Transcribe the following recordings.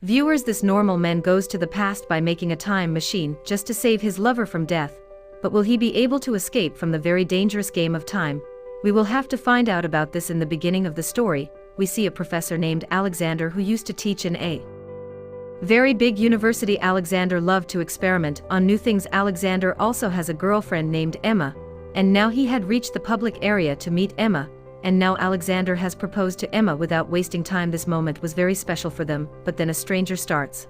Viewers, this normal man goes to the past by making a time machine just to save his lover from death. But will he be able to escape from the very dangerous game of time? We will have to find out about this in the beginning of the story. We see a professor named Alexander who used to teach in a very big university. Alexander loved to experiment on new things. Alexander also has a girlfriend named Emma, and now he had reached the public area to meet Emma. And now Alexander has proposed to Emma without wasting time. This moment was very special for them, but then a stranger starts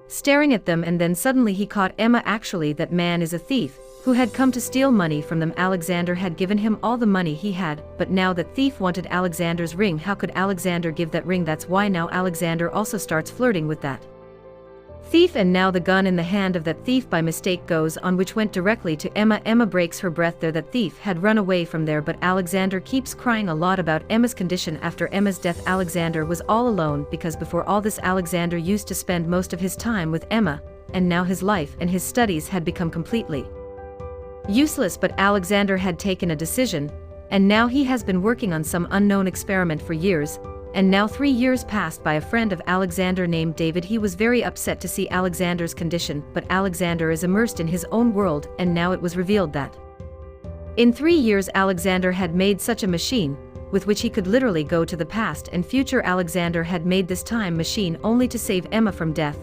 staring at them, and then suddenly he caught Emma. Actually, that man is a thief who had come to steal money from them. Alexander had given him all the money he had, but now that thief wanted Alexander's ring. How could Alexander give that ring? That's why now Alexander also starts flirting with that thief, and now the gun in the hand of that thief by mistake goes on, which went directly to Emma. Emma breaks her breath there. That thief had run away from there, but Alexander keeps crying a lot about Emma's condition. After Emma's death, Alexander was all alone, because before all this Alexander used to spend most of his time with Emma, and now his life and his studies had become completely useless. But Alexander had taken a decision, and now he has been working on some unknown experiment for years. And now 3 years passed by. A friend of Alexander named David, he was very upset to see Alexander's condition, but Alexander is immersed in his own world, and now it was revealed that in 3 years Alexander had made such a machine, with which he could literally go to the past and future. Alexander had made this time machine only to save Emma from death,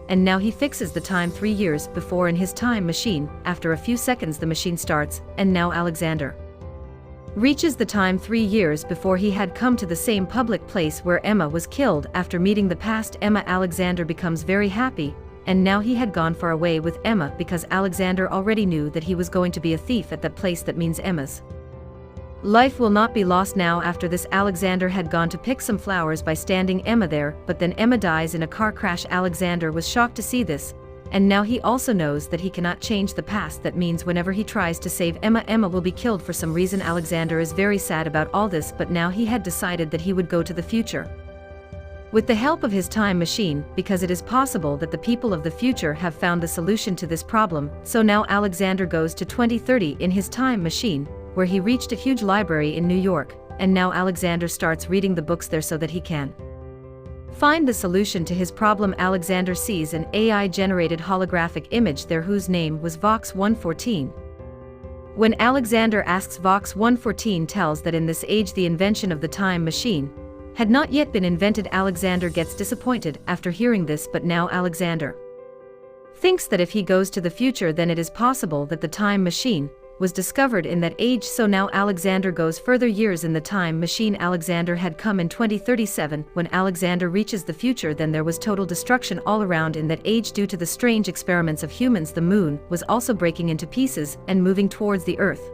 and now he fixes the time 3 years before in his time machine. After a few seconds the machine starts, and now Alexander reaches the time 3 years before. He had come to the same public place where Emma was killed. After meeting the past Emma, Alexander becomes very happy, and now he had gone far away with Emma because Alexander already knew that he was going to be a thief at that place. That means Emma's life will not be lost now. After this, Alexander had gone to pick some flowers by standing Emma there, but then Emma dies in a car crash. Alexander was shocked to see this, and now he also knows that he cannot change the past. That means whenever he tries to save Emma, Emma will be killed for some reason. Alexander is very sad about all this, but now he had decided that he would go to the future with the help of his time machine, because it is possible that the people of the future have found the solution to this problem. So now Alexander goes to 2030 in his time machine, where he reached a huge library in New York, and now Alexander starts reading the books there so that he can find the solution to his problem. Alexander sees an AI-generated holographic image there whose name was Vox 114. When Alexander asks, Vox 114 tells that in this age the invention of the time machine had not yet been invented. Alexander gets disappointed after hearing this, but now Alexander thinks that if he goes to the future then it is possible that the time machine was discovered in that age. So now Alexander goes further years in the time machine. Alexander had come in 2037. When Alexander reaches the future, then there was total destruction all around in that age due to the strange experiments of humans. The moon was also breaking into pieces and moving towards the earth.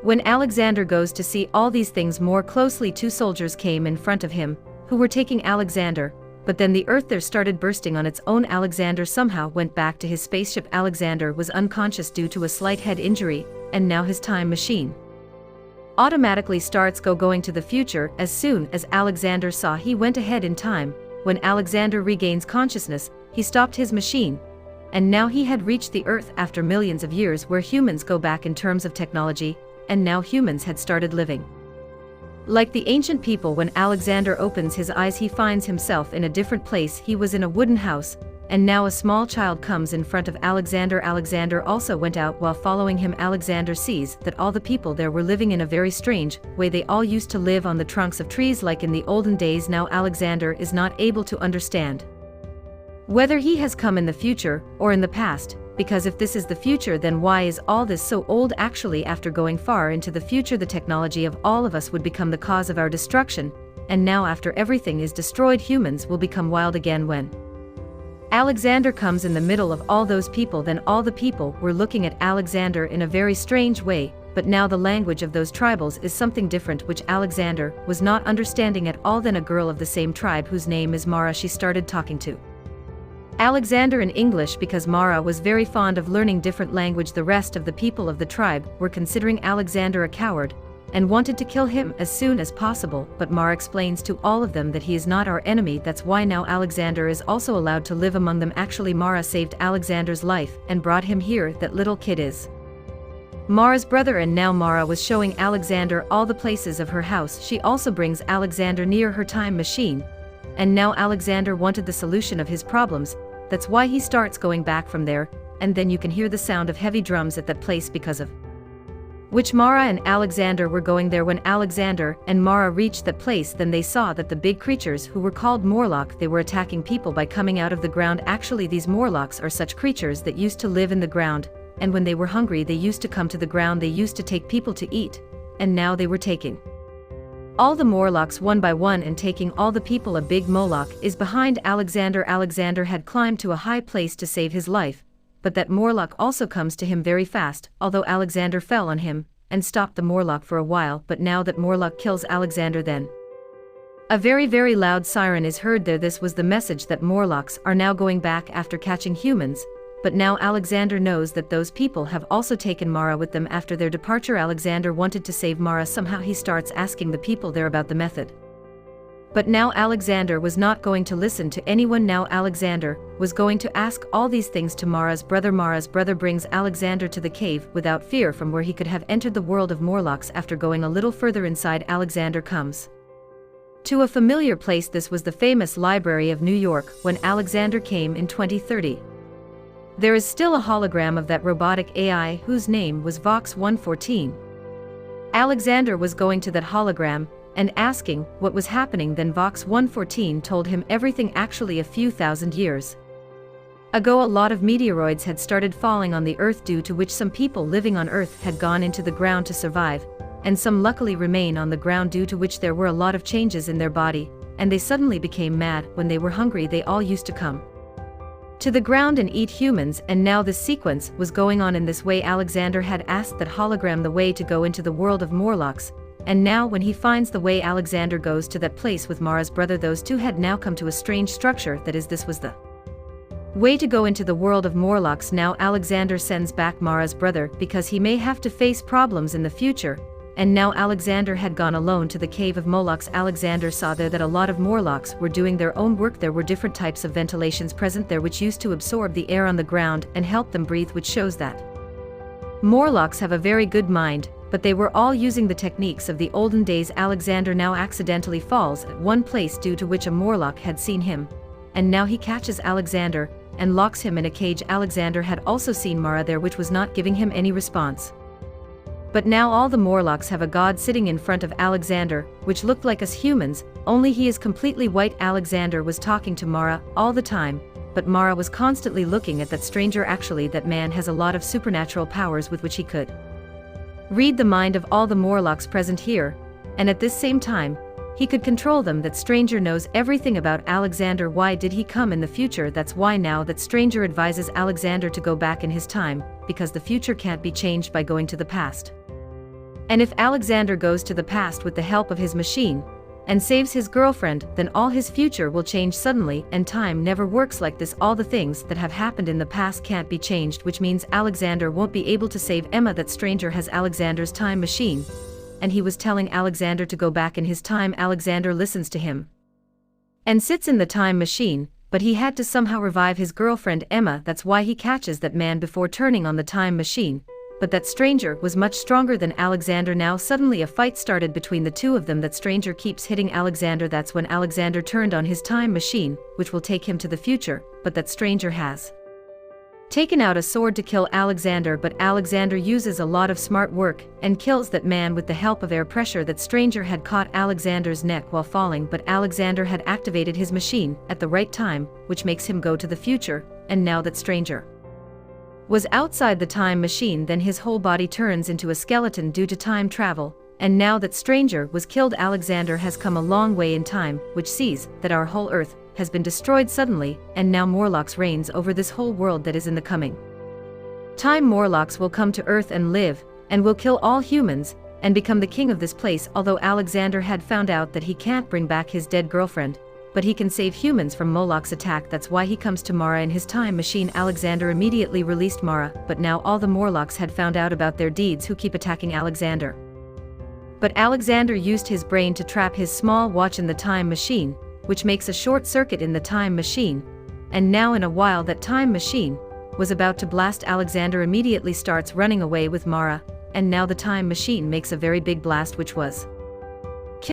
When Alexander goes to see all these things more closely, 2 soldiers came in front of him, who were taking Alexander, but then the earth there started bursting on its own. Alexander somehow went back to his spaceship. Alexander was unconscious due to a slight head injury, and now his time machine automatically starts going to the future. As soon as Alexander saw he went ahead in time, when Alexander regains consciousness, he stopped his machine, and now he had reached the earth after millions of years, where humans go back in terms of technology, and now humans had started living like the ancient people. When Alexander opens his eyes, he finds himself in a different place. He was in a wooden house, and now a small child comes in front of Alexander. Alexander also went out. While following him, Alexander sees that all the people there were living in a very strange way. They all used to live on the trunks of trees like in the olden days. Now Alexander is not able to understand whether he has come in the future or in the past, because if this is the future, then why is all this so old? Actually, after going far into the future, the technology of all of us would become the cause of our destruction, and now after everything is destroyed, humans will become wild again. When Alexander comes in the middle of all those people, then all the people were looking at Alexander in a very strange way, but now the language of those tribals is something different, which Alexander was not understanding at all. Then a girl of the same tribe whose name is Mara, she started talking to Alexander in English because Mara was very fond of learning different language. The rest of the people of the tribe were considering Alexander a coward and wanted to kill him as soon as possible, but Mara explains to all of them that he is not our enemy. That's why now Alexander is also allowed to live among them. Actually, Mara saved Alexander's life and brought him here. That little kid is Mara's brother, and now Mara was showing Alexander all the places of her house. She also brings Alexander near her time machine, and now Alexander wanted the solution of his problems. That's why he starts going back from there, and then you can hear the sound of heavy drums at that place because of which Mara and Alexander were going there. When Alexander and Mara reached that place, then they saw that the big creatures who were called Morlock, they were attacking people by coming out of the ground. Actually, these Morlocks are such creatures that used to live in the ground, and when they were hungry they used to come to the ground. They used to take people to eat, and now they were taking all the Morlocks one by one and taking all the people. A big Moloch is behind Alexander. Alexander had climbed to a high place to save his life, but that Morlock also comes to him very fast, although Alexander fell on him and stopped the Morlock for a while. But now that Morlock kills Alexander, then a very very loud siren is heard there. This was the message that Morlocks are now going back after catching humans. But now Alexander knows that those people have also taken Mara with them after their departure. Alexander wanted to save Mara somehow. He starts asking the people there about the method. But now Alexander was not going to listen to anyone. Now Alexander was going to ask all these things to Mara's brother. Mara's brother brings Alexander to the cave without fear from where he could have entered the world of Morlocks. After going a little further inside, Alexander comes to a familiar place. This was the famous Library of New York when Alexander came in 2030. There is still a hologram of that robotic AI whose name was Vox 114. Alexander was going to that hologram and asking what was happening. Then Vox 114 told him everything. Actually, a few thousand years ago, a lot of meteoroids had started falling on the Earth, due to which some people living on Earth had gone into the ground to survive, and some luckily remain on the ground, due to which there were a lot of changes in their body, and they suddenly became mad. When they were hungry, they all used to come to the ground and eat humans, and now this sequence was going on in this way. Alexander had asked that hologram the way to go into the world of Morlocks, and now when he finds the way, Alexander goes to that place with Mara's brother. Those two had now come to a strange structure. That is, this was the way to go into the world of Morlocks. Now Alexander sends back Mara's brother because he may have to face problems in the future, and now Alexander had gone alone to the cave of Morlocks. Alexander saw there that a lot of Morlocks were doing their own work. There were different types of ventilations present there which used to absorb the air on the ground and help them breathe, which shows that Morlocks have a very good mind, but they were all using the techniques of the olden days. Alexander now accidentally falls at one place, due to which a Morlock had seen him, and now he catches Alexander and locks him in a cage. Alexander had also seen Mara there, which was not giving him any response. But now all the Morlocks have a god sitting in front of Alexander, which looked like us humans, only he is completely white. Alexander was talking to Mara all the time, but Mara was constantly looking at that stranger. Actually, that man has a lot of supernatural powers with which he could read the mind of all the Morlocks present here, and at this same time, he could control them. That stranger knows everything about Alexander. Why did he come in the future? That's why now that stranger advises Alexander to go back in his time, because the future can't be changed by going to the past. And if Alexander goes to the past with the help of his machine, and saves his girlfriend, then all his future will change suddenly, and time never works like this. All the things that have happened in the past can't be changed, which means Alexander won't be able to save Emma. That stranger has Alexander's time machine, and he was telling Alexander to go back in his time. Alexander listens to him and sits in the time machine, but he had to somehow revive his girlfriend Emma. That's why he catches that man before turning on the time machine. But that stranger was much stronger than Alexander. Now suddenly a fight started between the two of them. That stranger keeps hitting Alexander. That's when Alexander turned on his time machine, which will take him to the future, but that stranger has taken out a sword to kill Alexander. But Alexander uses a lot of smart work and kills that man with the help of air pressure. That stranger had caught Alexander's neck while falling, but Alexander had activated his machine at the right time, which makes him go to the future, and now that stranger was outside the time machine, then his whole body turns into a skeleton due to time travel, and now that stranger was killed, Alexander has come a long way in time, which sees that our whole Earth has been destroyed suddenly, and now Morlocks reigns over this whole world that is in the coming time. Morlocks will come to Earth and live, and will kill all humans, and become the king of this place. Although Alexander had found out that he can't bring back his dead girlfriend, but he can save humans from Morlock's attack. That's why he comes to Mara in his time machine. Alexander immediately released Mara, but now all the Morlocks had found out about their deeds who keep attacking Alexander. But Alexander used his brain to trap his small watch in the time machine, which makes a short circuit in the time machine, and now in a while that time machine was about to blast. Alexander immediately starts running away with Mara, and now the time machine makes a very big blast, which was